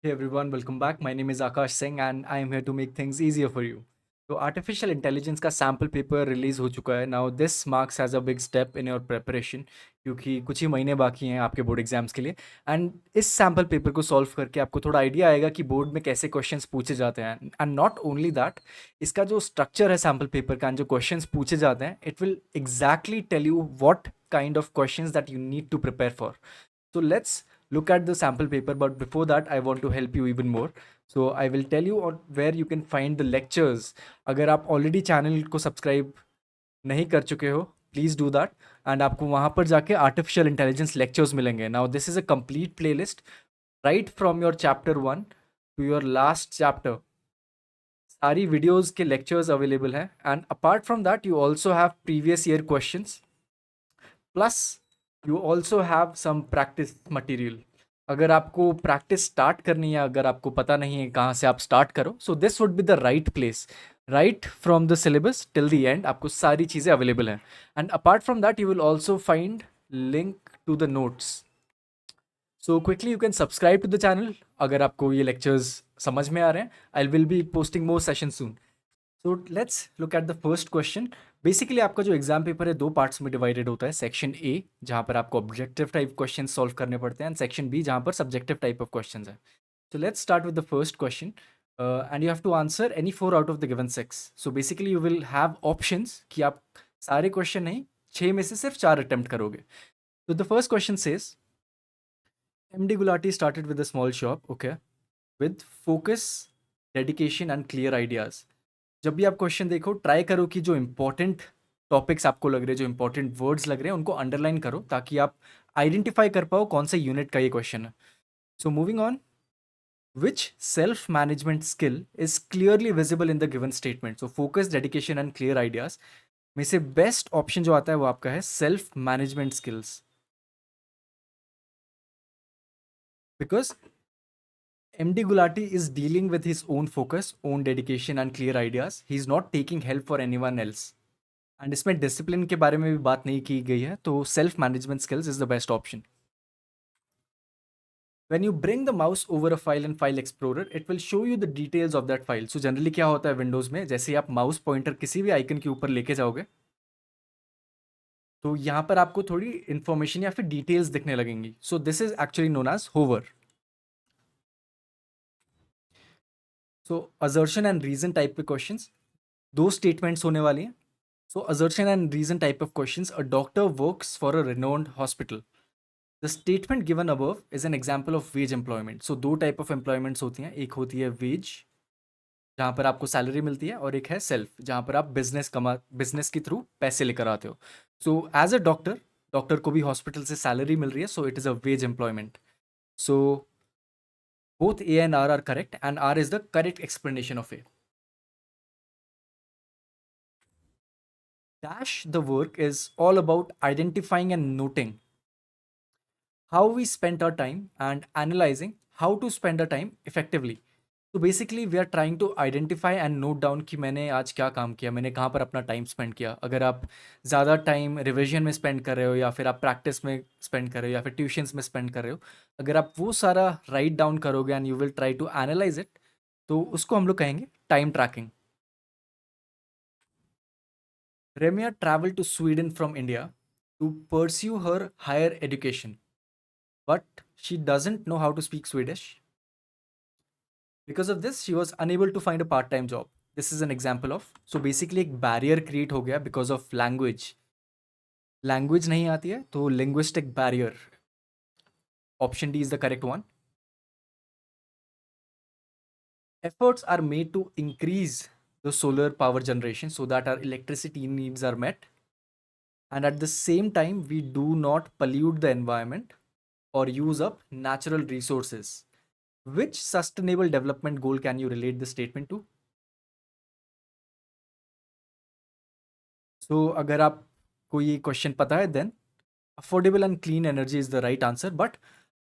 Hey everyone, welcome back. My name is Akash Singh and I am here to make things easier for you. तो artificial intelligence का sample paper release हो चुका है. Now this marks as a big step in your preparation, क्योंकि कुछ ही महीने बाकी हैं आपके बोर्ड एग्जाम्स के लिए. एंड इस सैम्पल पेपर को सॉल्व करके आपको थोड़ा आइडिया आएगा कि बोर्ड में कैसे क्वेश्चंस पूछे जाते हैं. एंड नॉट ओनली दैट, इसका जो स्ट्रक्चर है सैम्पल पेपर का, जो क्वेश्चंस पूछे जाते हैं, it will exactly tell you what kind of questions that you need to prepare for. So let's look at the sample paper, but before that I want to help you even more. So I will tell you where you can find the lectures. अगर आप already channel को subscribe नहीं कर चुके हो, please do that. And आपको वहाँ पर जाके artificial intelligence lectures मिलेंगे. Now this is a complete playlist right from your chapter 1 to your last chapter. सारी videos के lectures available हैं. And apart from that you also have previous year questions. Plus you also have some practice material. अगर आपको practice start करनी है, अगर आपको पता नहीं है कहाँ से आप स्टार्ट करो, so this would be the right place. Right from the syllabus till the end आपको सारी चीज़ें अवेलेबल हैं. And apart from that you will also find link to the notes. So quickly you can subscribe to the channel अगर आपको ये lectures समझ में आ रहे हैं. I will be posting more session soon. So let's look at the first question. Basically आपका जो एग्जाम पेपर है दो पार्ट्स में डिवाइडेड होता है. सेक्शन ए जहाँ पर आपको ऑब्जेक्टिव टाइप क्वेश्चन सॉल्व करने पड़ते हैं, एंड सेक्शन बी जहाँ पर सब्जेक्टिव टाइप ऑफ क्वेश्चन है. So let's start with the first question and you have to answer any 4 out of the given 6. So basically you will have options कि आप सारे question नहीं, 6 में से सिर्फ 4 अटेम्प्ट करोगे. तो the first question says MD Gulati started with a small shop, okay, with focus, dedication and clear ideas. जब भी आप क्वेश्चन देखो, ट्राई करो कि जो इंपॉर्टेंट टॉपिक्स आपको लग रहे हैं, जो इंपॉर्टेंट वर्ड्स लग रहे हैं, उनको अंडरलाइन करो ताकि आप आइडेंटिफाई कर पाओ कौन से यूनिट का ये क्वेश्चन है. So moving on, which self management skill is clearly visible in the given statement. So focus, dedication and clear ideas में से बेस्ट ऑप्शन जो आता है वो आपका है self management skills. Because MD Gulati is dealing with his own focus, own dedication and clear ideas. He is not taking help for anyone else. And इसमें discipline के बारे में भी बात नहीं की गई है, तो self management skills is the best option. When you bring the mouse over a file in File Explorer, it will show you the details of that file. So generally क्या होता है विंडोज़ में, जैसे ही आप माउस पॉइंटर किसी भी icon के ऊपर लेके जाओगे तो यहाँ पर आपको थोड़ी इन्फॉर्मेशन या फिर डिटेल्स दिखने लगेंगी. So this is actually known as hover. So assertion and reason type के क्वेश्चंस, दो स्टेटमेंट्स होने वाली हैं. So assertion and reason type of questions, a doctor works for a renowned hospital. The statement given above is an example of wage employment. So दो type of employments होती हैं. एक होती है वेज जहाँ पर आपको सैलरी मिलती है, और एक है सेल्फ जहाँ पर आप बिजनेस के थ्रू पैसे लेकर आते हो. So as a doctor, doctor को भी हॉस्पिटल से सैलरी मिल रही है, so it is a wage employment. So both A and R correct, and R is the correct explanation of A. Dash the work is all about identifying and noting how we spent our time and analyzing how to spend our time effectively. तो basically we are trying to identify and note down कि मैंने आज क्या काम किया, मैंने कहाँ पर अपना टाइम स्पेंड किया. अगर आप ज़्यादा टाइम रिविजन में स्पेंड कर रहे हो, या फिर आप प्रैक्टिस में स्पेंड कर रहे हो, या फिर ट्यूशन्स में स्पेंड कर रहे हो, अगर आप वो सारा राइट डाउन करोगे and you will try to analyse it, तो उसको हम लोग कहेंगे time tracking. Remia traveled to Sweden from India to pursue her higher education, but she doesn't know how to speak Swedish. Because of this, she was unable to find a part-time job. This is an example of, so basically एक barrier create हो गया because of language. Language नहीं आती है तो linguistic barrier. Option D is the correct one. Efforts are made to increase the solar power generation so that our electricity needs are met, and at the same time we do not pollute the environment or use up natural resources. Which sustainable development goal can you relate this statement to? So अगर आपको ये question पता है, then affordable and clean energy is the right answer. But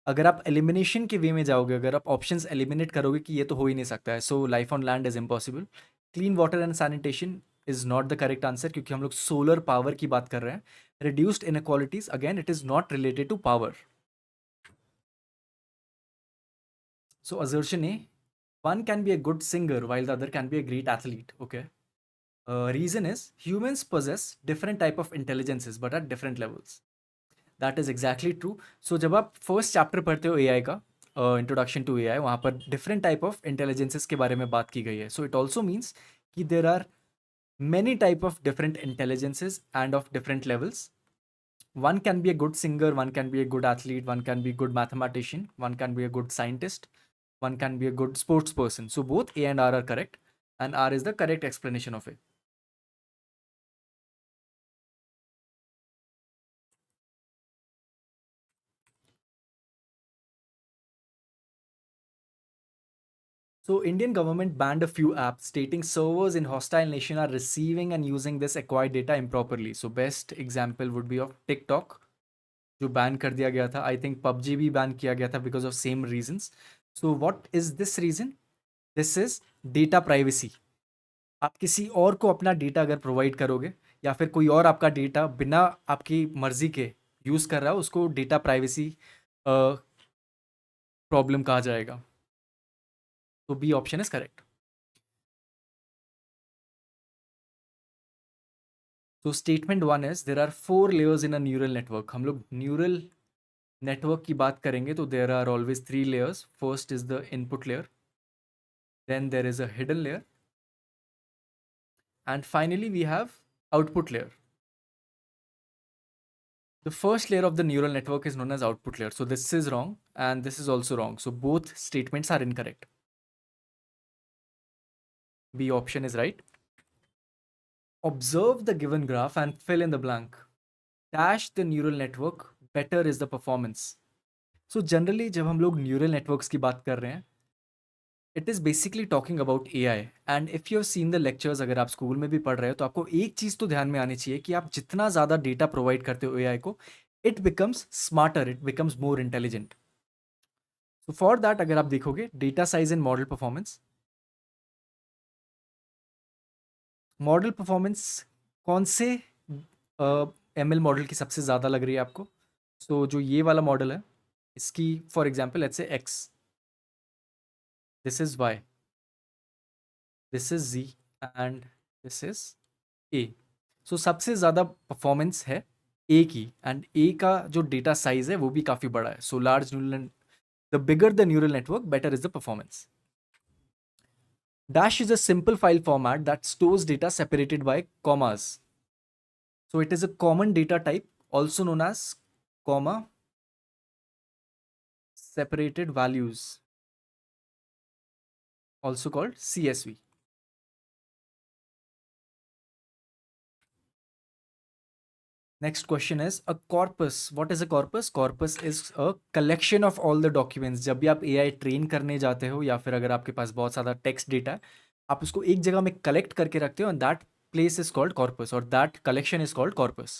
अगर आप elimination के वे में जाओगे, अगर आप ऑप्शंस एलिमिनेट करोगे कि ये तो हो ही नहीं सकता है, so life on land is impossible, clean water and sanitation is not the correct answer, क्योंकि हम लोग सोलर पावर की बात कर रहे हैं. Reduced inequalities, again it is not related to power. So assertion A, one can be a good singer while the other can be a great athlete. Okay. Reason is humans possess different type of intelligences but at different levels. That is exactly true. So जब आप first chapter पढ़ते हो AI का, introduction to AI, वहाँ पर different type of intelligences के बारे में बात की गई है. सो इट ऑल्सो मीन्स कि there are many type of different intelligences and of different levels. One can be a good singer, one can be a good athlete, one can be a good mathematician, one can be a good scientist, one can be a good sports person. So both A and R are correct, and R is the correct explanation of it. So Indian government banned a few apps stating servers in hostile nation are receiving and using this acquired data improperly. So best example would be of TikTok, जो ban कर दिया गया था. I think PUBG भी ban किया गया था because of same reasons. So what is this reason? This is data privacy. आप किसी और को अपना डेटा अगर प्रोवाइड करोगे या फिर कोई और आपका डेटा बिना आपकी मर्जी के यूज़ कर रहा हो, उसको डेटा प्राइवेसी प्रॉब्लम कहा जाएगा. तो बी ऑप्शन इज करेक्ट. तो statement one is there are 4 layers in a neural network. हम लोग न्यूरल नेटवर्क की बात करेंगे तो there are always 3 layers. First is the input layer, then there is a hidden layer, and finally we have output layer. The first layer of the neural network is known as output layer. So this is wrong and this is also wrong. So both statements are incorrect. B option is right. Observe the given graph and fill in the blank. Dash the neural network, better is the performance. So generally जब हम लोग neural networks की बात कर रहे हैं, it is basically talking about AI. And if you have seen the lectures, अगर आप स्कूल में भी पढ़ रहे हो तो आपको एक चीज़ तो ध्यान में आनी चाहिए कि आप जितना ज़्यादा डेटा प्रोवाइड करते हो एआई को, it becomes smarter, it becomes more intelligent. So for that अगर आप देखोगे data size and model performance कौन से एम एल मॉडल की सबसे ज़्यादा लग रही है आपको? सो जो ये वाला मॉडल है, इसकी for example let's say X, this is Y, this is G, and this is A. So सबसे ज़्यादा परफॉर्मेंस है ए की, एंड ए का जो डेटा साइज है वो भी काफ़ी बड़ा है. So large neural, the bigger the neural network, better is the performance. Dash is a simple file format that stores data separated by commas. So it is a common data type, also known as comma separated values, also called CSV. Next question is a corpus. What is a corpus? Corpus is a collection of all the documents. जब भी आप AI train करने जाते हो या फिर अगर आपके पास बहुत सारा टेक्स्ट डेटा है, आप उसको एक जगह में कलेक्ट करके रखते हो, and that place is called corpus, or that collection is called corpus.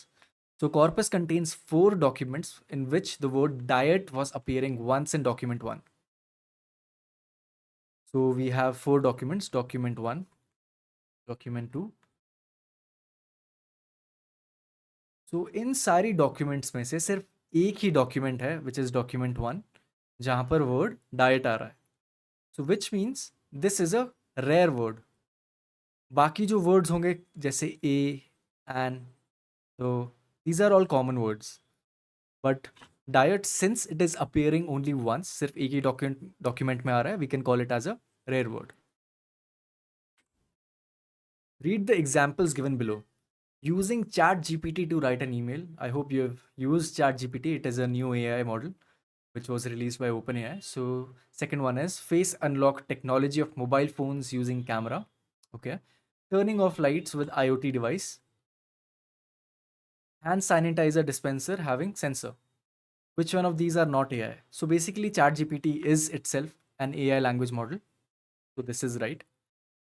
So corpus contains 4 documents in which the word diet was appearing once in document 1. So we have 4 documents: document 1, document 2. So इन सारी documents में से सिर्फ एक ही document है which is document 1 जहां पर word diet आ रहा है. So which means this is a rare word. बाकी जो वर्ड्स होंगे जैसे ए, एन, तो these are all common words. But diet, since it is appearing only once, सिर्फ एक ही डॉक्यूमेंट में आ रहा है, we can call it as a rare word. Read the examples given below. Using ChatGPT to write an email. I hope you have used ChatGPT. It is a new AI model which was released by OpenAI. So second one is face unlock technology of mobile phones using camera. Okay. Turning off lights with IoT device. Hand sanitizer dispenser having sensor. Which one of these are not AI? So basically ChatGPT is itself an AI language model. So this is right.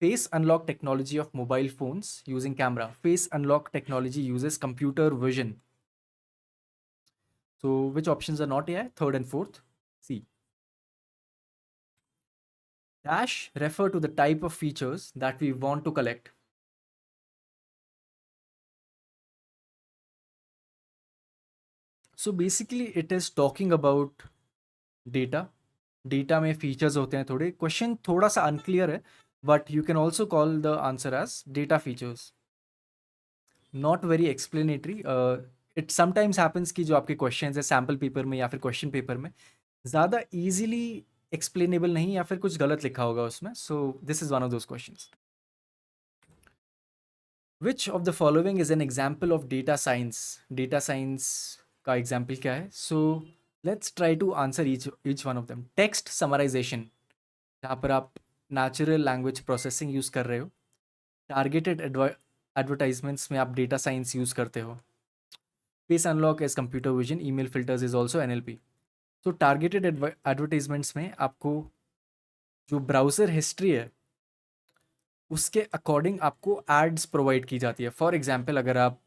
Face unlock technology of mobile phones using camera. Face unlock technology uses computer vision. So which options are not AI? Third and fourth. C. Dash refer to the type of features that we want to collect. So basically it is talking about data data में features होते हैं थोड़े, question थोड़ा सा unclear है, but you can also call the answer as data features, not very explanatory. It sometimes happens कि जो आपके क्वेश्चन है सैम्पल पेपर में या फिर क्वेश्चन पेपर में ज़्यादा ईजिली एक्सप्लेनेबल नहीं, या फिर कुछ गलत लिखा होगा उसमें, so this is one of those questions. Which of the following is an example of data science? Data science का एग्जाम्पल क्या है? So let's try to answer each one of them. Text summarisation, जहाँ पर आप natural language processing use कर रहे हो। Targeted advertisements में आप डेटा साइंस यूज़ करते हो। Face unlock as computer vision, email filters is also NLP. तो टारगेटेड एडवर्टाइजमेंट्स में आपको जो ब्राउज़र हिस्ट्री है उसके अकॉर्डिंग आपको एड्स प्रोवाइड की जाती है। फॉर एग्जांपल, अगर आप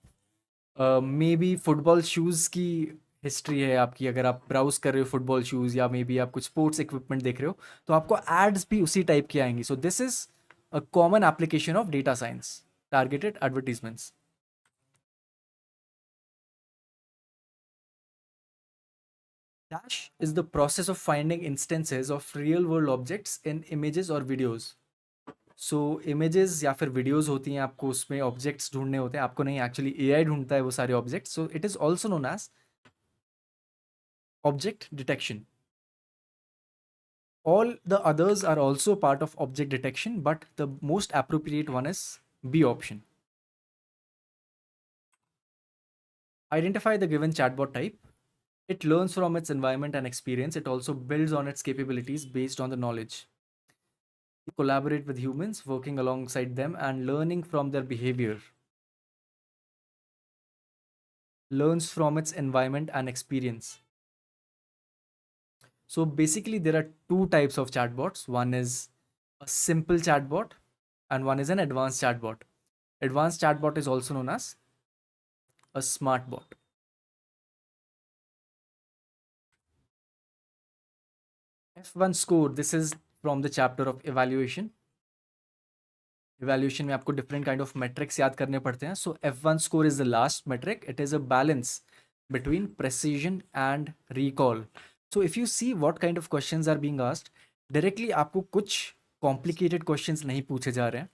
मे बी फुटबॉल शूज़ की हिस्ट्री है आपकी, अगर आप ब्राउज़ कर रहे हो फुटबॉल शूज़, या मे बी आप कुछ स्पोर्ट्स इक्विपमेंट देख रहे हो, तो आपको एड्स भी उसी टाइप की आएंगी। सो this is a common application of data science, targeted advertisements. Dash is the process of finding instances of real world objects in images or videos. So images या फिर वीडियोस होती हैं, आपको उसमें ऑब्जेक्ट्स ढूंढने होते हैं, आपको नहीं, एक्चुअली एआई ढूंढता है वो सारे objects. So it is also known as object detection. All the others are also part of object detection, but the most appropriate one is B option. Identify the given chatbot type. It learns from its environment and experience. It also builds on its capabilities based on the knowledge. Collaborate with humans, working alongside them and learning from their behavior. Learns from its environment and experience. So basically, there are two types of chatbots. One is a simple chatbot, and one is an advanced chatbot. Advanced chatbot is also known as a smart bot. F1 score, this is from the chapter of evaluation. Evaluation में आपको different kind of metrics याद करने पड़ते हैं. So F1 score is the last metric. It is a balance between precision and recall. So if you see what kind of questions are being asked, directly आपको कुछ complicated questions नहीं पूछे जा रहे हैं.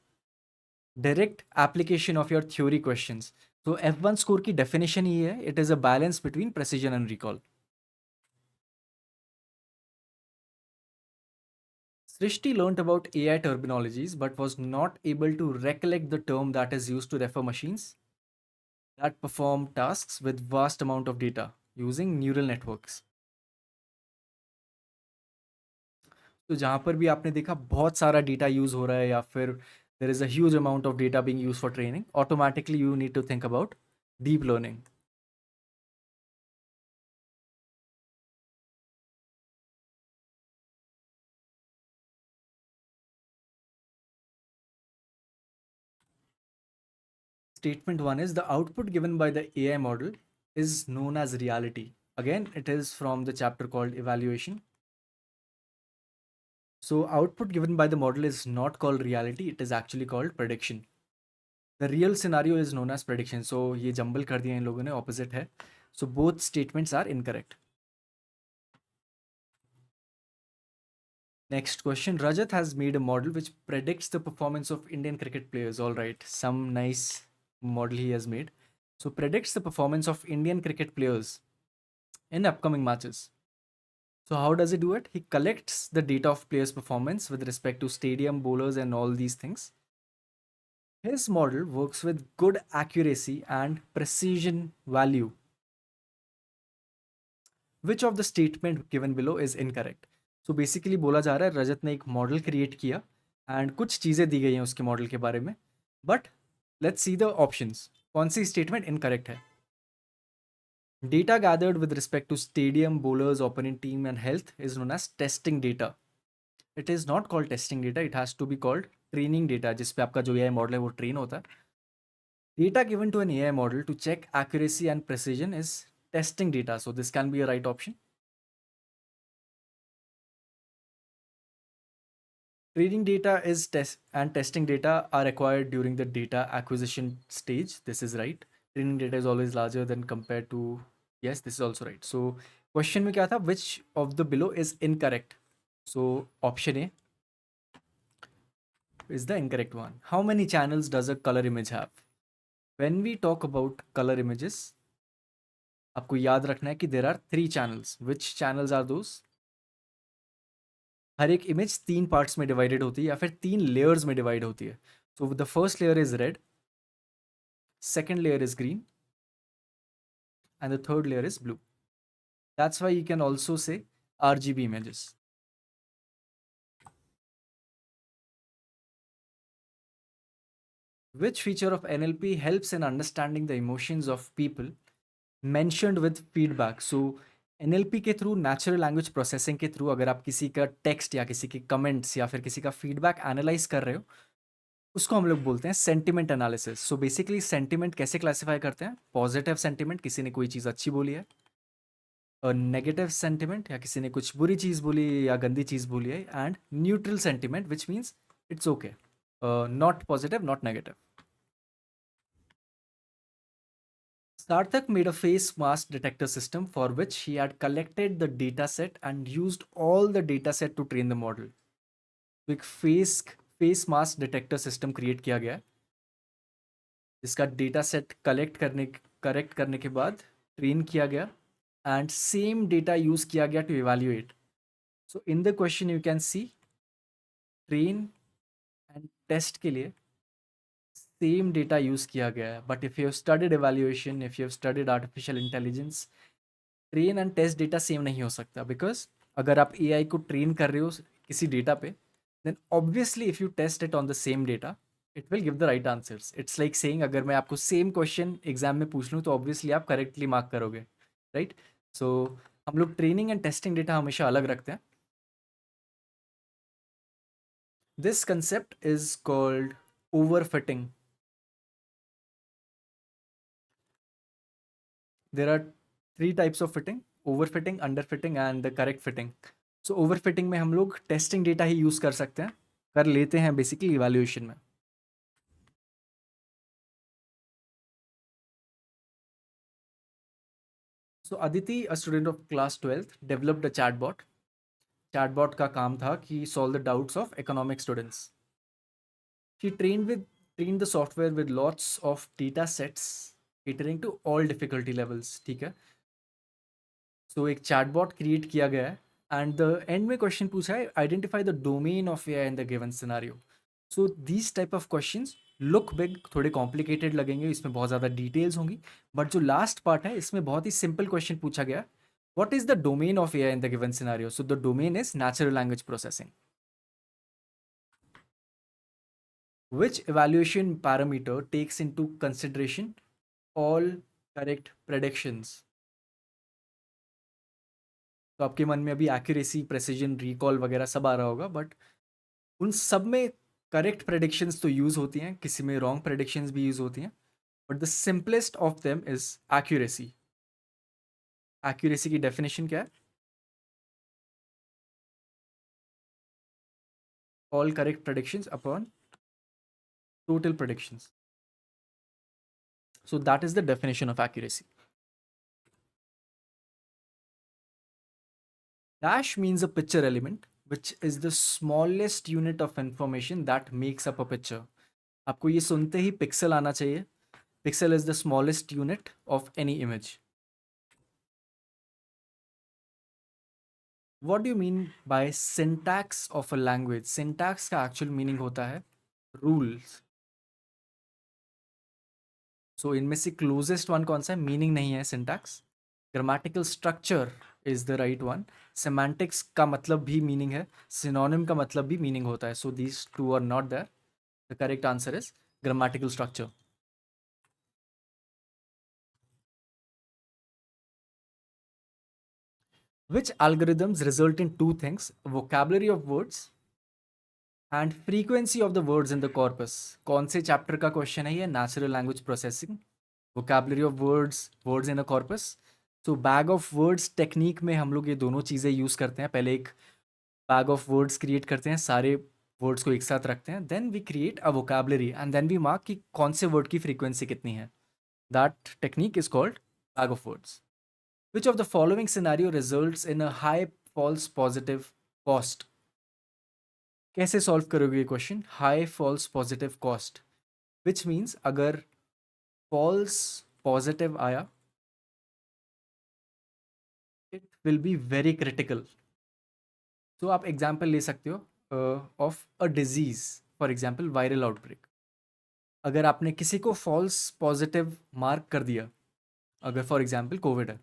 Direct application of your theory questions. So F1 score की definition ही है, it is a balance between precision and recall. Srishti learnt about AI terminologies but was not able to recollect the term that is used to refer machines that perform tasks with vast amount of data using neural networks. तो जहाँ पर भी आपने देखा बहुत सारा data use हो रहा है, या फिर there is a huge amount of data being used for training, automatically you need to think about deep learning. Statement 1 is the output given by the AI model is known as reality. Again, it is from the chapter called evaluation. So output given by the model is not called reality, it is actually called prediction. The real scenario is known as prediction. So ये jumble कर दिया इन लोगों ने, opposite है. So both statements are incorrect. Next question. Rajat has made a model which predicts the performance of Indian cricket players. All right, some nice model he has made. So predicts the performance of Indian cricket players in upcoming matches. So how does he do it? He collects the data of players' performance with respect to stadium, bowlers, and all these things. His model works with good accuracy and precision value. Which of the statement given below is incorrect? So basically बोला जा रहा है रजत ने एक model create किया and कुछ चीज़ें दी गई हैं उसके मॉडल के बारे में, but let's see the options. कौन सी स्टेटमेंट इनकरेक्ट है? Data gathered with respect to stadium, bowlers, opponent team, and health is known as testing data. It is not called testing data, it has to be called training data, जिस पे आपका जो AI model है वो train होता है. Data given to an AI model to check accuracy and precision is testing data. So this can be a right option. Training data is test and testing data are acquired during the data acquisition stage. This is right. Training data is always larger than compared to, yes, this is also right. So question में क्या था? Which of the below is incorrect? So option A is the incorrect one. How many channels does a color image have? When we talk about color images, आपको याद रखना है कि there are three channels. Which channels are those? हर एक image तीन parts में divided होती है या फिर तीन लेयर्स में डिवाइड होती है. So the first layer is red, second layer is green, and the third layer is blue. That's why you can also say RGB images. Which feature of NLP helps in understanding the emotions of people mentioned with feedback? So NLP के through, natural language processing के through, अगर आप किसी का text या किसी के comments या फिर किसी का फीडबैक एनालाइज कर रहे हो, उसको हम लोग बोलते हैं sentiment analysis. So basically sentiment कैसे क्लासिफाई करते हैं? पॉजिटिव सेंटिमेंट, किसी ने कोई चीज़ अच्छी बोली है. और नेगेटिव सेंटिमेंट, या किसी ने कुछ बुरी चीज़ बोली या गंदी चीज़ बोली है. And neutral sentiment which means it's okay, not positive not negative. Sarthak made a face mask detector system for which he had collected the dataset and used all the dataset to train the model. तो एक face mask detector system create किया गया, जिसका data set correct करने के बाद train किया गया एंड सेम डेटा यूज किया गया to evaluate. So in the question you can see train and test के लिए सेम डेटा यूज किया गया है. But if you have studied evaluation, if you have studied artificial intelligence, train and test data same नहीं हो सकता. Because अगर आप एआई को ट्रेन कर रहे हो किसी डेटा पे, then obviously if you test it on the same data, it will give the right answers. It's like saying, अगर मैं आपको सेम क्वेश्चन एग्जाम में पूछ लूँ तो ऑब्वियसली आप करेक्टली मार्क करोगे, राइट? सो हम लोग ट्रेनिंग एंड टेस्टिंग डेटा हमेशा अलग रखते हैं. This concept is called overfitting. There are three types of fitting: overfitting, underfitting and the correct fitting. So overfitting में हम लोग टेस्टिंग डेटा ही यूज़ कर सकते हैं, कर लेते हैं बेसिकली इवैल्यूएशन में. So Aditi, a student of class 12th, developed a chatbot. Chatbot का काम था कि solve the doubts of economic students. She trained the software with lots of data sets catering to all difficulty levels. ठीक है, सो एक chatbot create किया गया है एंड द एंड में क्वेश्चन पूछा है, identify the domain of AI in the given scenario. So these type of questions look big, थोड़े कॉम्प्लिकेटेड लगेंगे, इसमें बहुत ज़्यादा डिटेल्स होंगी. बट जो लास्ट पार्ट है इसमें बहुत ही सिंपल क्वेश्चन पूछा गया, what is the domain of AI in the given scenario? So the domain is natural language processing. Which evaluation parameter takes into consideration all correct predictions? तो आपके मन में अभी एक्यूरेसी, प्रेसिजन, रिकॉल वगैरह सब आ रहा होगा, बट उन सब में करेक्ट प्रेडिक्शंस तो यूज़ होती हैं, किसी में रॉन्ग प्रेडिक्शंस भी यूज़ होती हैं. But the simplest of them is accuracy. Accuracy की डेफिनेशन क्या है? All correct predictions upon total predictions. So that is the definition of accuracy. Dash means a picture element, which is the smallest unit of information that makes up a picture. आपको ये सुनते ही pixel आना चाहिए. Pixel is the smallest unit of any image. What do you mean by syntax of a language? Syntax का actual meaning होता है rules. So इनमें से closest one कौन सा है? Meaning नहीं है syntax. Grammatical structure is the right one. Semantics का मतलब भी meaning है. Synonym का मतलब भी meaning होता है. So these two are not there. The correct answer is grammatical structure. Which algorithms result in two things: vocabulary of words and frequency of the words in the corpus? कौन से chapter का question है ये? Natural language processing, vocabulary of words, words in a corpus. So bag of words technique में हम लोग ये दोनों चीज़ें यूज़ करते हैं. पहले एक बैग ऑफ वर्ड्स क्रिएट करते हैं, सारे वर्ड्स को एक साथ रखते हैं, then we create a vocabulary and then we mark कि कौन से वर्ड की फ्रीक्वेंसी कितनी है. That technique is called bag of words. Which of the following scenario results in a high false positive cost? कैसे सॉल्व करोगे ये question? High false positive cost, which means अगर फॉल्स पॉजिटिव आया, it will be very critical. तो आप example ले सकते हो of a disease, for example viral outbreak. अगर आपने किसी को फॉल्स पॉजिटिव मार्क कर दिया, अगर फॉर एग्जाम्पल कोविड है,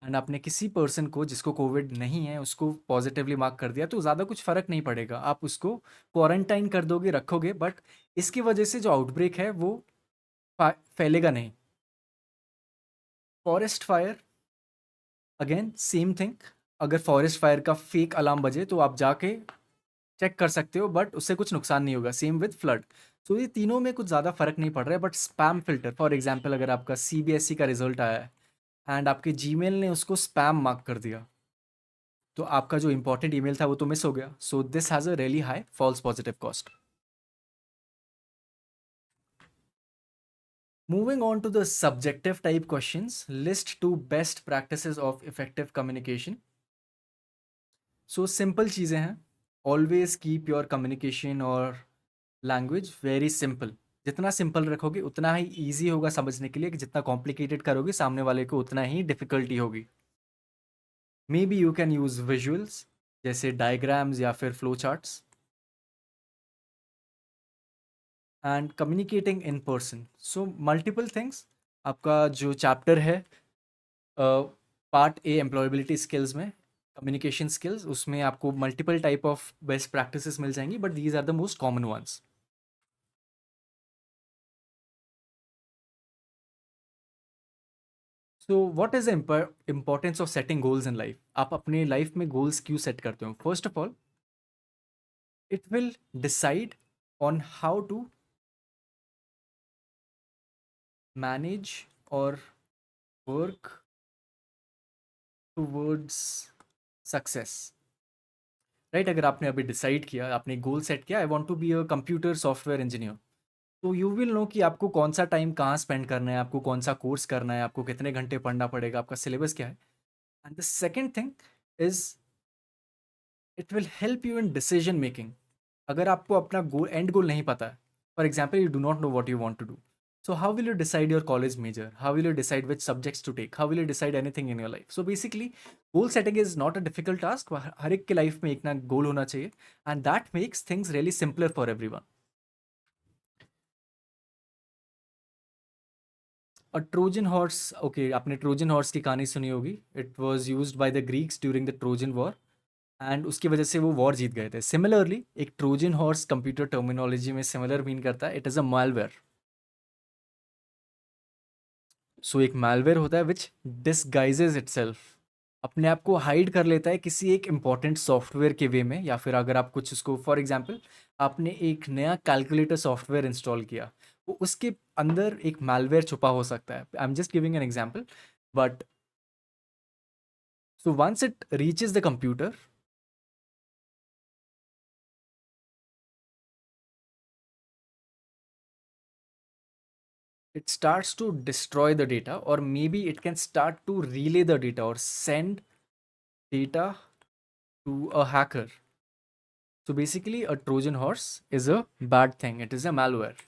एंड आपने किसी पर्सन को जिसको कोविड नहीं है उसको पॉजिटिवली मार्क कर दिया, तो ज़्यादा कुछ फ़र्क नहीं पड़ेगा, आप उसको क्वारंटाइन कर दोगे, रखोगे, बट इसकी वजह से जो आउटब्रेक है वो फैलेगा नहीं। Forest fire, again same thing. अगर फॉरेस्ट फायर का फेक अलार्म बजे तो आप जाके चेक कर सकते हो, बट उससे कुछ नुकसान नहीं होगा। Same with flood. तो ये तीनों में कुछ ज़्यादा फर्क नहीं पड़ रहा है, but spam filter, for example अगर आपका सीबीएसई का रिजल्ट आया है एंड आपके जीमेल ने उसको स्पैम मार्क कर दिया, तो आपका जो इंपॉर्टेंट ईमेल था वो तो मिस हो गया। So this has a really high false positive cost. Moving on to the subjective type questions, list two best practices of effective communication. So simple चीज़ें हैं। ऑलवेज कीप योर कम्युनिकेशन और language very simple. जितना simple रखोगे उतना ही easy होगा समझने के लिए, कि जितना कॉम्प्लिकेटेड करोगे सामने वाले को उतना ही डिफिकल्टी होगी। Maybe you can use visuals, जैसे डायग्राम्स या फिर flow charts. And communicating in person, so multiple things. आपका जो चैप्टर है पार्ट ए एम्प्लॉयबिलिटी स्किल्स में, कम्युनिकेशन स्किल्स, उसमें आपको multiple type of best practices मिल जाएंगी, but these are the most common ones. So what is the importance of setting goals in life? आप अपने लाइफ में गोल्स क्यों सेट करते हो? First of all, it will decide on how to manage और work towards success. Right? अगर आपने अभी डिसाइड किया, आपने गोल सेट किया, I want to be a computer software engineer, तो यू विल नो कि आपको कौन सा टाइम कहाँ स्पेंड करना है, आपको कौन सा कोर्स करना है, आपको कितने घंटे पढ़ना पड़ेगा, आपका सिलेबस क्या है। And the second thing is, it will help you in decision making. अगर आपको अपना गोल, एंड गोल नहीं पता है, for example you do not know what you want to do, so how will you decide your college major? How will you decide which subjects to take? How will you decide anything in your life? So basically, goal setting is not a difficult task. हर एक के life में एक ना गोल होना चाहिए, and that makes things really simpler for everyone. A Trojan horse, okay, आपने Trojan horse की कहानी सुनी होगी। It was use by the Greeks during the Trojan war, and उसकी वजह से वो वॉर जीत गए थे। सिमिलरली, एक ट्रोजन हॉर्स कंप्यूटर टर्मिनोलॉजी में सिमिलर मीन करता है, इट इज़ अ malware। सो एक malware होता है विच डिसगाइजेज इटसेल्फ, अपने आप को हाइड कर लेता है किसी एक इम्पॉर्टेंट सॉफ्टवेयर के वे में, या फिर अगर आप कुछ उसको, फॉर एग्जांपल आपने एक नया कैलकुलेटर सॉफ्टवेयर इंस्टॉल किया, वो उसके अंदर एक malware छुपा हो सकता है। I am just giving an example, but so once it reaches the computer, it starts to destroy the data, or maybe it can start to relay the data or send data to a hacker. So basically, a Trojan horse is a bad thing, it is a malware.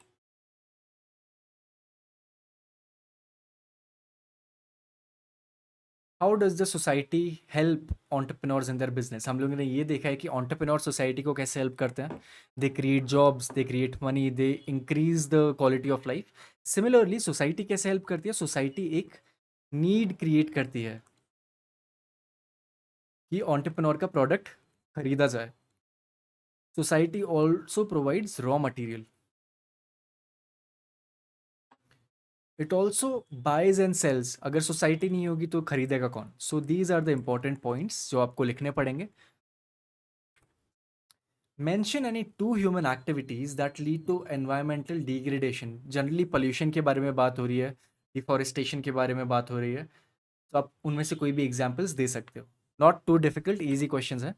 How does the society help entrepreneurs in their business? हम लोगों ने ये देखा है कि entrepreneur society को कैसे help करते हैं। They create jobs, they create money, they increase the quality of life. Similarly, society कैसे हेल्प करती है? सोसाइटी एक नीड क्रिएट करती है कि entrepreneur का प्रोडक्ट खरीदा जाए। Society also provides raw material, it also buys and sells. अगर सोसाइटी नहीं होगी तो खरीदेगा कौन? So these are the important points जो आपको लिखने पड़ेंगे। Mention any two human activities that lead to environmental degradation. Generally pollution के बारे में बात हो रही है, डिफॉरेस्टेशन के बारे में बात हो रही है, तो आप उनमें से कोई भी एग्जाम्पल्स दे सकते हो। Not too difficult, easy questions हैं।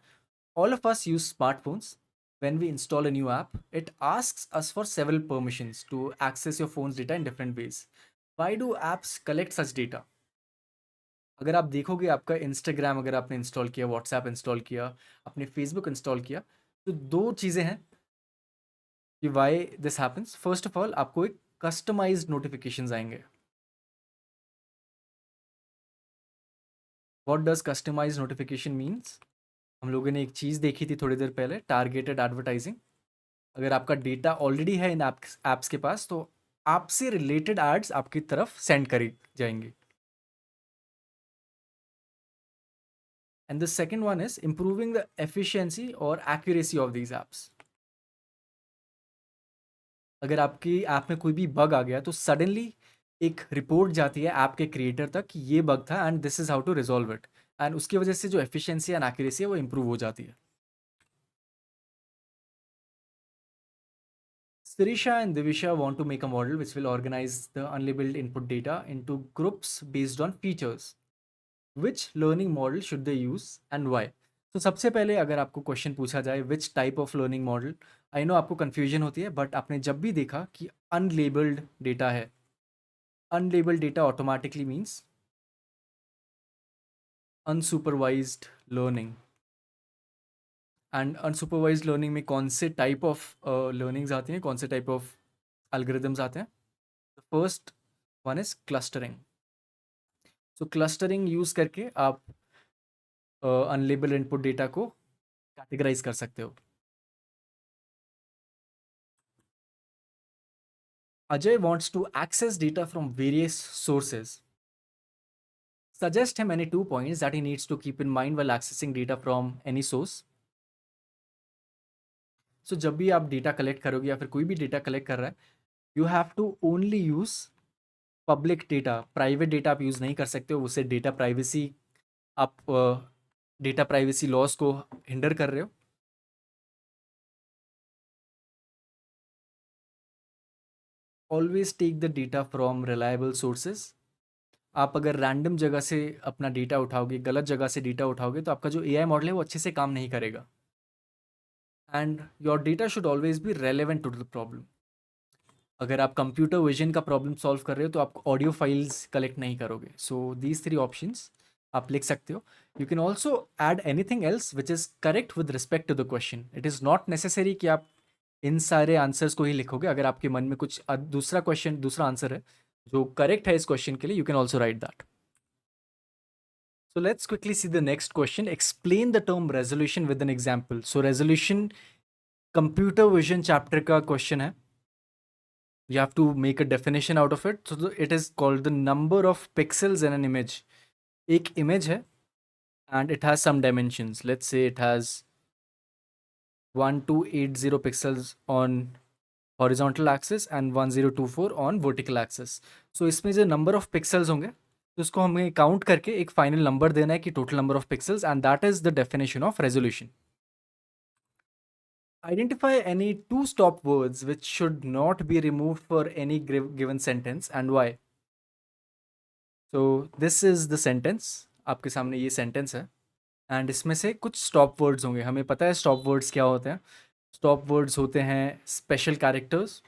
All of us use smartphones. When we install a new app, it asks us for several permissions to access your phone's data in different ways. Why do apps collect such data? अगर आप देखोगे, आपका Instagram अगर आपने install किया, WhatsApp install किया, आपने Facebook install किया, तो दो चीज़ें हैं कि why this happens. First of all, आपको एक कस्टमाइज्ड नोटिफिकेशंस आएंगे। What does customised notification means? हम लोगों ने एक चीज़ देखी थी थोड़ी देर पहले, टारगेटेड एडवर्टाइजिंग। अगर आपका डेटा ऑलरेडी है इन ऐप्स के पास, तो आपसे रिलेटेड एड्स आपकी तरफ सेंड करी जाएंगी। And the second one is improving the efficiency और एक्यूरेसी ऑफ दीज एप्स। अगर आपकी ऐप में कोई भी बग आ गया तो सडनली एक रिपोर्ट जाती है ऐप के क्रिएटर तक कि ये बग था and this is how to resolve it. And उसकी वजह से जो एफिशिएंसी एंड एक्यूरेसी है वो इम्प्रूव हो जाती है। Sirisha and Divisha want to make a model which will organize the unlabeled input data into groups based on features. Which learning model should they use and why? तो सबसे पहले अगर आपको क्वेश्चन पूछा जाए which type of learning model, I know आपको confusion होती है, बट आपने जब भी देखा कि अनलेबल्ड डेटा है, unlabelled data automatically means unsupervised learning. And unsupervised learning में कौन से टाइप ऑफ लर्निंग्स आती हैं, कौन से टाइप ऑफ एल्गोरिदम्स आते हैं? First one is clustering. So clustering use करके आप अनलेबल इनपुट डेटा को कैटेगराइज कर सकते हो। Ajay wants to access data from various sources. Suggest him any 2 points that he needs to keep in mind while accessing data from any source. So जब भी आप data collect करोगे या फिर कोई भी डेटा कलेक्ट कर रहा है, you have to only use public data. Private data आप यूज़ नहीं कर सकते हो, उससे डेटा प्राइवेसी, आप डेटा प्राइवेसी लॉस को हिंडर कर रहे हो। Always take the data from reliable sources. आप अगर रैंडम जगह से अपना डेटा उठाओगे, गलत जगह से डेटा उठाओगे, तो आपका जो एआई मॉडल है वो अच्छे से काम नहीं करेगा। And your data should always be relevant to the problem. अगर आप कंप्यूटर विजन का प्रॉब्लम सॉल्व कर रहे हो तो आप ऑडियो फाइल्स कलेक्ट नहीं करोगे। सो दीज थ्री ऑप्शंस आप लिख सकते हो। You can also add anything else which is correct with respect to the question. It is not necessary कि आप इन सारे आंसर्स को ही लिखोगे। अगर आपके मन में कुछ दूसरा क्वेश्चन, दूसरा आंसर है जो करेक्ट है इस क्वेश्चन के लिए, you can also right that. So let's quickly see the next question. Explain the term resolution with an example. So resolution computer vision chapter का question है. You have to make a definition out of it. So it is called the number of pixels in an image. एक image है and it has some dimensions. Let's say it has 1280 pixels on horizontal axis and 1024 on vertical axis. So इसमें जो number of pixels होंगे तो उसको हमें count करके एक फाइनल नंबर देना है कि total number of pixels, and that is the definition of resolution. Identify any two stop words which should not be removed for any given sentence and why. So this is the sentence, आपके सामने ये sentence है and इसमें से कुछ stop words होंगे। हमें पता है स्टॉप वर्ड्स क्या होते हैं। स्टॉप वर्ड्स होते हैं स्पेशल कैरेक्टर्स,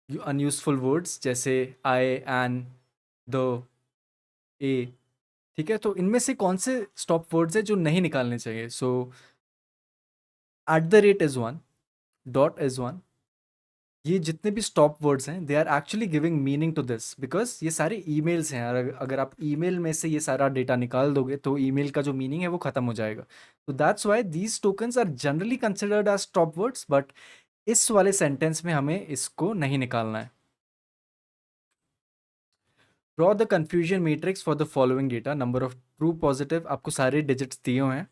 अनयूजफुल वर्ड्स जैसे आई, एन, द, ए। ठीक है, तो इनमें से कौन से स्टॉप वर्ड्स है जो नहीं निकालने चाहिए? So at the rate is one, dot is one, ये जितने भी स्टॉप वर्ड्स हैं they are actually giving meaning to this, because ये सारे ईमेल्स हैं। अगर आप ईमेल में से ये सारा डेटा निकाल दोगे तो ईमेल का जो मीनिंग है वो खत्म हो जाएगा। तो that's why these tokens are generally considered as stop words, but इस वाले सेंटेंस में हमें इसको नहीं निकालना है। Draw the confusion matrix for the following data. Number of true positive, आपको सारे डिजिट्स दिए हुए हैं।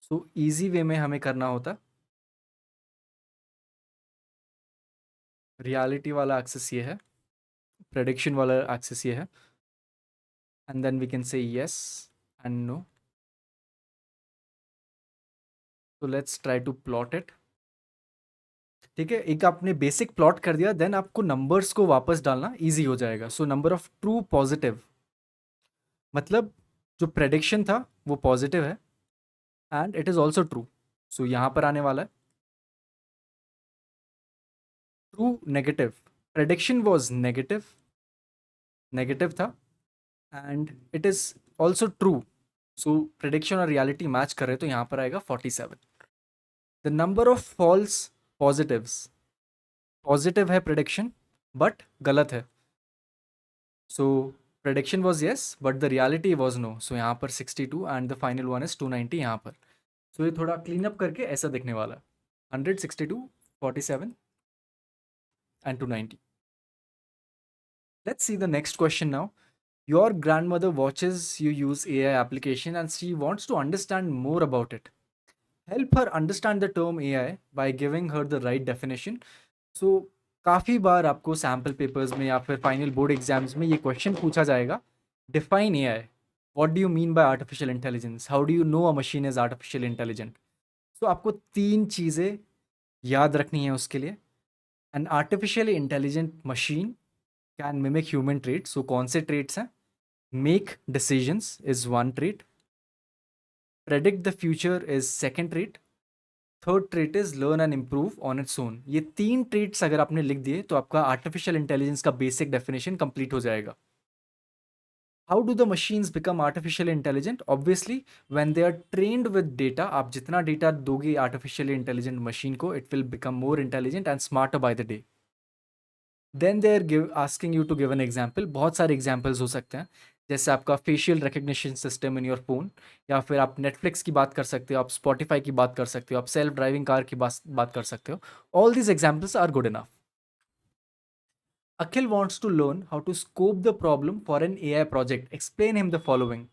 सो ईजी वे में हमें करना होता, रियलिटी वाला एक्सेस ये है, प्रेडिक्शन वाला एक्सेस ये है, and then we can say yes and no. तो let's try to plot it. ठीक है, एक आपने बेसिक प्लॉट कर दिया, देन आपको नंबर्स को वापस डालना इजी हो जाएगा। So number of true positive मतलब जो प्रेडिक्शन था वो पॉजिटिव है and it is also true. So यहाँ पर आने वाला है true negative. Prediction was negative, negative था and it is also true. So prediction और रियलिटी मैच कर रहे तो यहाँ पर आएगा 47। The number of false positives, positive है प्रेडिक्शन बट गलत है, so prediction was yes but the reality was no, सो यहाँ पर 62 and the final one is 290 यहाँ पर। सो ये थोड़ा क्लीन अप करके ऐसा दिखने वाला है, 162, 47 and 290. Let's see the next question now. Your grandmother watches you use AI application and she wants to understand more about it. Help her understand the term AI by giving her the right definition. So काफ़ी बार आपको sample papers में या फिर final board exams में ये question पूछा जाएगा, define AI, what do you mean by artificial intelligence, how do you know a machine is artificial intelligent. तो आपको तीन चीज़ें याद रखनी है उसके लिए। An artificially intelligent machine can mimic human trait, so कौन से ट्रेट्स हैं? Make decisions is one trait, predict the future is second trait, third trait is learn and improve on its own. ये तीन ट्रेट्स अगर आपने लिख दिए तो आपका आर्टिफिशियल इंटेलिजेंस का बेसिक डेफिनेशन कंप्लीट हो जाएगा। How do the machines become artificial intelligent? Obviously when they are trained with data, आप जितना डेटा दोगे आर्टिफिशियली इंटेलिजेंट मशीन को, it will become more intelligent and smarter by the day. Then they are asking you to give an example, बहुत सारे examples हो सकते हैं, जैसे आपका facial recognition system in your phone, या फिर आप नेटफ्लिक्स की बात कर सकते हो, आप स्पॉटिफाई की बात कर सकते हो, आप सेल्फ ड्राइविंग कार की बात कर सकते हो। All these examples are good enough. Akhil wants to learn how to scope the problem for an AI project. Explain him the following.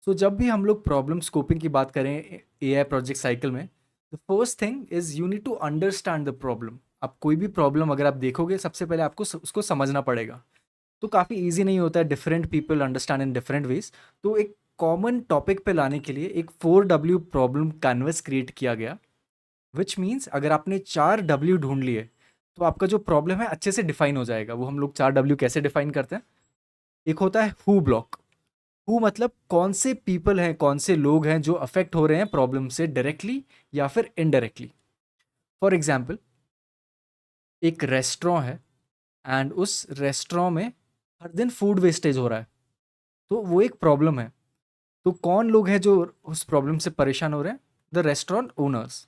So जब भी हम लोग प्रॉब्लम स्कोपिंग की बात करें AI प्रोजेक्ट साइकिल में, the first thing is you need to understand the problem. आप कोई भी प्रॉब्लम अगर आप देखोगे, सबसे पहले आपको उसको समझना पड़ेगा। तो काफ़ी ईजी नहीं होता है, different people understand in different ways. तो एक कॉमन टॉपिक पे लाने के लिए एक 4W प्रॉब्लम कैनवस क्रिएट किया गया, विच मीन्स अगर आपने 4W ढूंढ लिए तो आपका जो प्रॉब्लम है अच्छे से डिफाइन हो जाएगा। वो हम लोग 4W कैसे डिफाइन करते हैं? एक होता है हु ब्लॉक। हु मतलब कौन से पीपल हैं, कौन से लोग हैं जो अफेक्ट हो रहे हैं प्रॉब्लम से डायरेक्टली या फिर इनडायरेक्टली। फॉर एग्जाम्पल, एक रेस्टोरेंट है एंड उस रेस्टोरेंट में हर दिन फूड वेस्टेज हो रहा है, तो वो एक प्रॉब्लम है। तो कौन लोग हैं जो उस प्रॉब्लम से परेशान हो रहे हैं? The restaurant owners.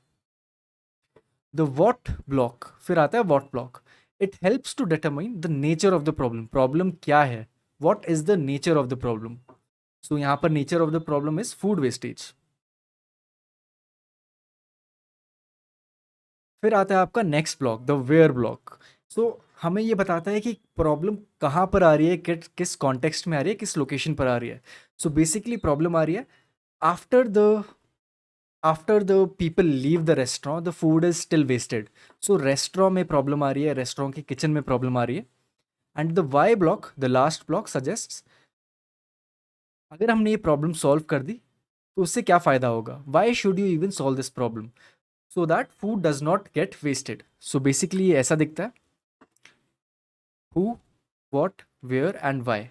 The what block, फिर आता है what block. It helps to determine the nature of the problem. Problem क्या है? What is the nature of the problem? So यहाँ पर nature of the problem is food wastage. फिर आता है आपका next block, the where block. So हमें ये बताता है कि प्रॉब्लम कहाँ पर आ रही है, किस कॉन्टेक्स्ट में आ रही है, किस लोकेशन पर आ रही है। सो बेसिकली प्रॉब्लम आ रही है after the people leave the restaurant the food is still wasted. So restaurant में प्रॉब्लम आ रही है, रेस्टोरेंट के किचन में प्रॉब्लम आ रही है। And the Y block, the last block, suggest अगर हमने ये प्रॉब्लम सॉल्व कर दी तो उससे क्या फ़ायदा होगा? Why should you even solve this problem? So that food does not get wasted. So basically ये ऐसा दिखता है, who, what, where and why.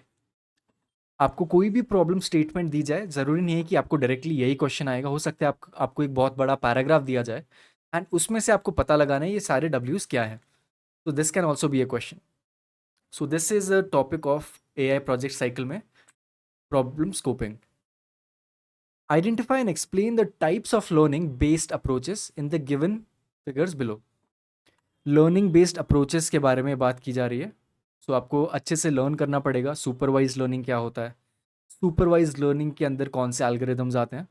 आपको कोई भी प्रॉब्लम स्टेटमेंट दी जाए, ज़रूरी नहीं है कि आपको डायरेक्टली यही क्वेश्चन आएगा, हो सकता है आपको एक बहुत बड़ा पैराग्राफ दिया जाए एंड उसमें से आपको पता लगाना है ये सारे डब्ल्यूज क्या है। तो this can also be A question. So this is a topic of AI project cycle में problem scoping. Identify and explain the types of learning based approaches in the given figures below. Learning based approaches के बारे में बात की जा रही है। सो आपको अच्छे से लर्न करना पड़ेगा। सुपरवाइज लर्निंग क्या होता है, सुपरवाइज लर्निंग के अंदर कौन से एल्गोरिदम्स आते हैं,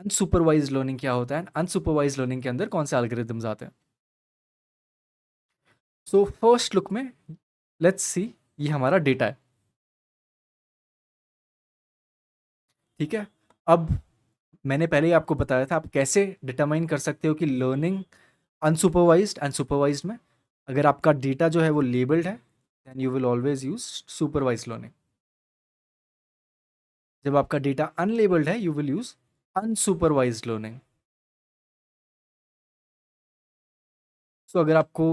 अनसुपरवाइज लर्निंग क्या होता है, अनसुपरवाइज लर्निंग के अंदर कौन से एल्गोरिदम्स आते हैं। सो फर्स्ट लुक में लेट्स सी, ये हमारा डेटा है, ठीक है। अब मैंने पहले ही आपको बताया था आप कैसे डिटरमाइन कर सकते हो कि लर्निंग अनसुपरवाइज्ड एंड सुपरवाइज्ड में। अगर आपका डेटा जो है वो लेबल्ड है then you will always use supervised learning. जब आपका डेटा अनलेबल्ड है you will use unsupervised learning. So अगर आपको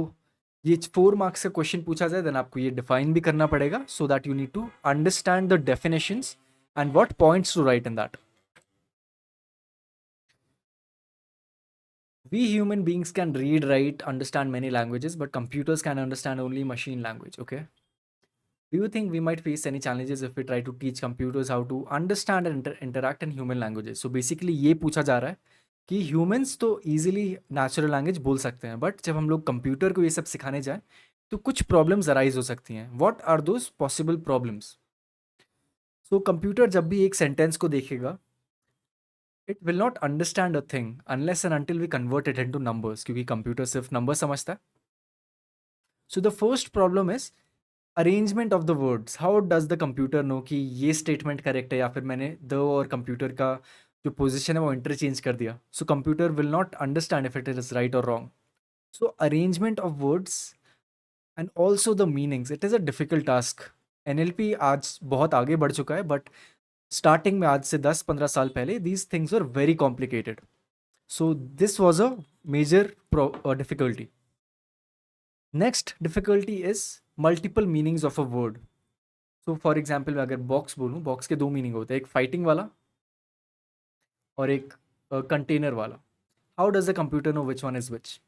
ये 4 मार्क्स का क्वेश्चन पूछा जाए देन आपको ये डिफाइन भी करना पड़ेगा, so that you need to understand the definitions and what points to write in that. We human beings can read, write, understand many languages, but computers can understand only machine language. Okay. Do you think we might face any challenges if we try to teach computers how to understand and interact in human languages? So basically ये पूछा जा रहा है कि humans तो easily natural language बोल सकते हैं, बट जब हम लोग कंप्यूटर को ये सब सिखाने जाएं तो कुछ प्रॉब्लम्स अराइज हो सकती हैं. What are those possible problems? So computer जब भी एक सेंटेंस को देखेगा, it will not understand a thing unless and until we convert it into numbers, क्योंकि कंप्यूटर सिर्फ नंबर समझता है. So the first problem is arrangement of the words. How does the computer know कि ये statement correct है, या फिर मैंने द और कंप्यूटर का जो पोजिशन है वो इंटरचेंज कर दिया. So computer will not understand if it is right और wrong. So arrangement of words and also the meanings, it is a difficult task. NLP आज बहुत आगे बढ़ चुका है, बट स्टार्टिंग में आज से 10-15 साल पहले these things were very complicated. So this was a major difficulty. Next difficulty is multiple meanings of a word. So for example मैं अगर बॉक्स बोलूँ, बॉक्स के दो मीनिंग होते हैं, एक फाइटिंग वाला और एक कंटेनर वाला. How does the computer know which one is which?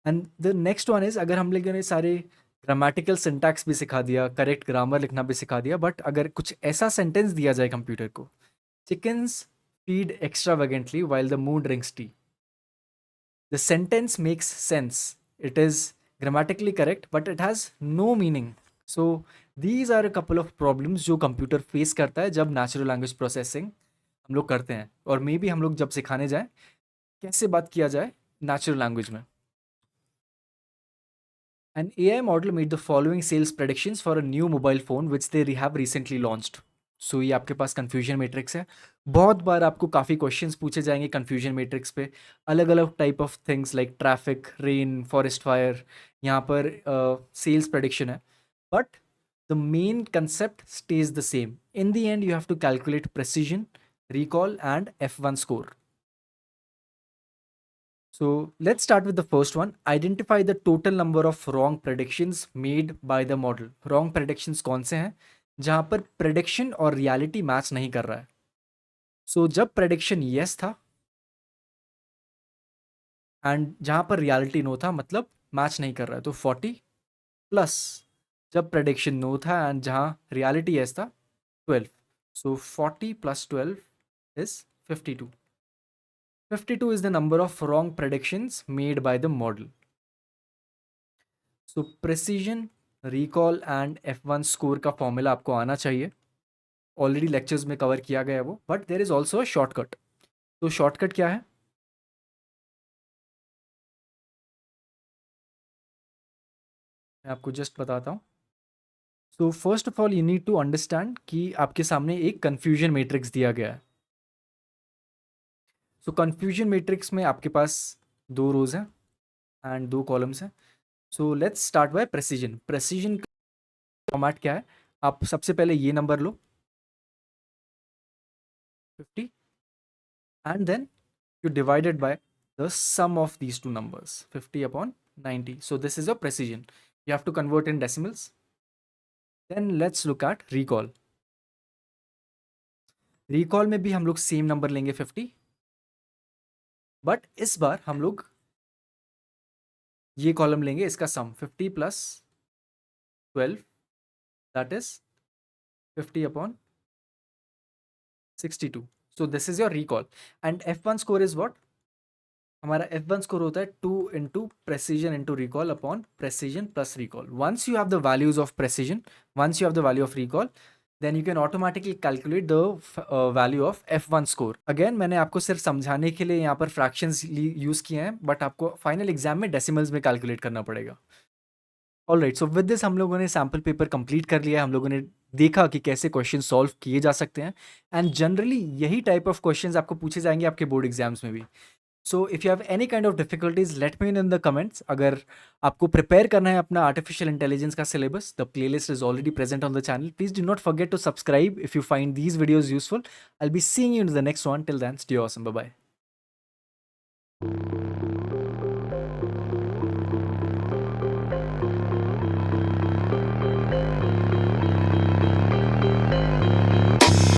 And the next one is, अगर हम लोगों ने सारे ग्रामेटिकल सिंटैक्स भी सिखा दिया, करेक्ट ग्रामर लिखना भी सिखा दिया, बट अगर कुछ ऐसा सेंटेंस दिया जाए कंप्यूटर को, chickens feed extravagantly while the moon drinks tea. The sentence makes sense. It is grammatically correct, but it has no meaning. So these are a couple of problems जो computer face करता है जब natural language processing हम लोग करते हैं, और may be हम लोग जब सिखाने जाएं कैसे बात किया जाए नेचुरल लैंग्वेज में. An AI model made the following sales predictions for a new mobile phone which they have recently launched. So ये आपके पास कन्फ्यूजन मैट्रिक्स है. बहुत बार आपको काफ़ी क्वेश्चंस पूछे जाएंगे कन्फ्यूजन मैट्रिक्स पे, अलग अलग type of things like traffic, rain, forest fire. यहाँ पर सेल्स प्रेडिक्शन है, but the main concept stays the same. In the end you have to calculate precision, recall and F1 score. So let's start with the first one. Identify the total number of wrong predictions made by the model. Wrong predictions कौन से हैं जहां पर prediction और reality match नहीं कर रहा है. So जब prediction yes था एंड जहां पर reality no था, मतलब मैच नहीं कर रहा है, तो 40 प्लस जब prediction no था एंड जहां reality yes था 12. So 40 plus 12 is 52. 52 is the number of wrong predictions made by the model. So precision, recall and F1 score का फॉर्मूला आपको आना चाहिए. ऑलरेडी लेक्चर्स में कवर किया गया है वो, but there is also a shortcut. तो शॉर्टकट क्या है? मैं आपको जस्ट बताता हूँ. So first of all you need to understand कि आपके सामने एक कन्फ्यूजन मैट्रिक्स दिया गया है. सो कन्फ्यूजन मैट्रिक्स में आपके पास दो रोज हैं एंड दो कॉलम्स हैं. सो let's start by precision. Precision format क्या है? आप सबसे पहले ये number low 50 and then you divide it by the sum of these two numbers, 50 upon 90. So this is a precision. You have to convert in decimals. Then let's look at recall. Recall में भी हम लोग same number लेंगे 50, but इस बार हम लोग ये column लेंगे, इसका सम 50 plus 12, that is 50 upon 62. So this is your recall. And F1 score is what? हमारा F1 स्कोर होता है 2 into precision into recall upon precision plus recall. Once you have the values of precision, once you have the value of recall, then you can automatically calculate the value of F1 score. Again मैंने आपको सिर्फ समझाने के लिए यहाँ पर fractions use किए हैं, बट आपको फाइनल एग्जाम में डेसिमल्स में कैलकुलेट करना पड़ेगा. ऑलराइट, सो विद दिस हम लोगों ने सैम्पल पेपर कंप्लीट कर लिया है. हम लोगों ने देखा कि कैसे क्वेश्चन सॉल्व किए जा सकते हैं, एंड जनरली यही टाइप ऑफ क्वेश्चंस आपको पूछे जाएंगे आपके बोर्ड एग्जाम्स में भी. So if you have any kind of difficulties, let me know in the comments. अगर आपको प्रिपेयर करना है अपना आर्टिफिशियल इंटेलिजेंस का syllabus, the playlist is already present on the channel. Please do not forget to subscribe if you find these videos useful. I will be seeing you in the next one. Till then, stay awesome. Bye bye.